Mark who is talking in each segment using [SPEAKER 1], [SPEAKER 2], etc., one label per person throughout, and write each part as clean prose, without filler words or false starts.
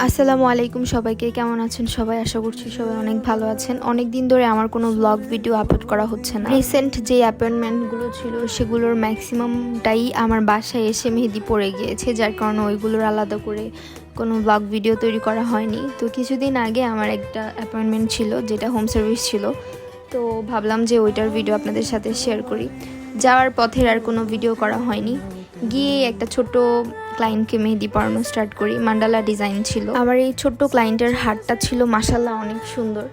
[SPEAKER 1] আসসালামু আলাইকুম সবাইকে, কেমন আছেন সবাই? আশা করছি সবাই অনেক ভালো আছেন। অনেক দিন ধরে আমার কোনো ব্লগ ভিডিও আপলোড করা হচ্ছে না। রিসেন্ট যে অ্যাপয়েন্টমেন্টগুলো ছিল সেগুলোর ম্যাক্সিমামটাই আমার বাসায় এসে মেহেদি পড়ে গিয়েছে, যার কারণে ওইগুলোর আলাদা করে কোনো ব্লগ ভিডিও তৈরি করা হয়নি। তো কিছুদিন আগে আমার একটা অ্যাপয়েন্টমেন্ট ছিল যেটা হোম সার্ভিস ছিল, তো ভাবলাম যে ওইটার ভিডিও আপনাদের সাথে শেয়ার করি। যাওয়ার পথের আর কোনো ভিডিও করা হয়নি। গিয়ে একটা ছোট ক্লায়েন্টকে মেহেদি পরানো স্টার্ট করি। মান্ডালা ডিজাইন ছিল। আমার এই ছোট্ট ক্লায়েন্টের হাতটা ছিল মাশাল্লাহ অনেক সুন্দর,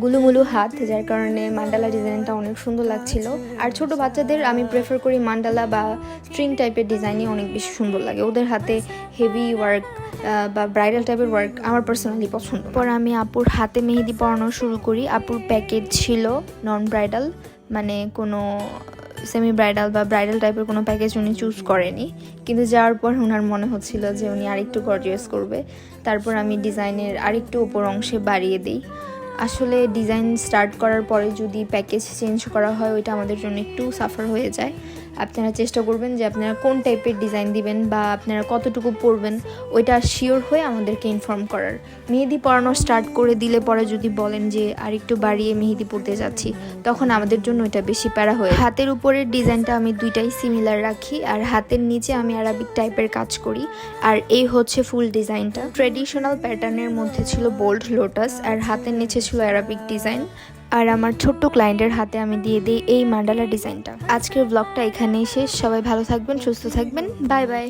[SPEAKER 1] গুলুমুলু হাত, যার কারণে মান্ডালা ডিজাইনটা অনেক সুন্দর লাগছিল। আর ছোট বাচ্চাদের আমি প্রেফার করি মান্ডালা বা স্ট্রিং টাইপের ডিজাইনই অনেক বেশি সুন্দর লাগে। ওদের হাতে হেভি ওয়ার্ক বা ব্রাইডাল টাইপের ওয়ার্ক আমার পার্সোনালি পছন্দ। পর আমি আপুর হাতে মেহেদি পরানো শুরু করি। আপুর প্যাকেজ ছিল নন ব্রাইডাল, মানে কোনো সেমি ব্রাইডাল বা ব্রাইডাল টাইপের কোনো প্যাকেজ উনি চুজ করেনি, কিন্তু যাওয়ার পর ওনার মনে হচ্ছিল যে উনি আরেকটু গর্জিয়াস করবে। তারপর আমি ডিজাইনের আরেকটু উপর অংশে বাড়িয়ে দিই। আসলে ডিজাইন স্টার্ট করার পরে যদি প্যাকেজ চেঞ্জ করা হয় ওইটা আমাদের জন্য একটু সাফার হয়ে যায়। আপনারা চেষ্টা করবেন যে আপনারা কোন টাইপের ডিজাইন দিবেন বা আপনারা কতটুকু পরবেন ওইটা শিওর হয়ে আমাদেরকে ইনফর্ম করার। মেহেদি পরানো স্টার্ট করে দিলে পরে যদি বলেন যে আর একটু বাড়িয়ে মেহেদি পরতে যাচ্ছি, তখন আমাদের জন্য ওইটা বেশি প্যারা হয়ে। হাতের উপরের ডিজাইনটা আমি দুইটাই সিমিলার রাখি, আর হাতের নিচে আমি আরাবিক টাইপের কাজ করি। আর এই হচ্ছে ফুল ডিজাইনটা। ট্রেডিশনাল প্যাটার্নের মধ্যে ছিল বোল্ড লোটাস, আর হাতের নিচে ছিল আরাবিক ডিজাইন। আর আমার ছোট্ট ক্লায়েন্টের হাতে আমি দিয়ে দিই এই মান্ডালা ডিজাইনটা। আজকের ব্লগটা এখানেই শেষ। সবাই ভালো থাকবেন, সুস্থ থাকবেন। Bye bye.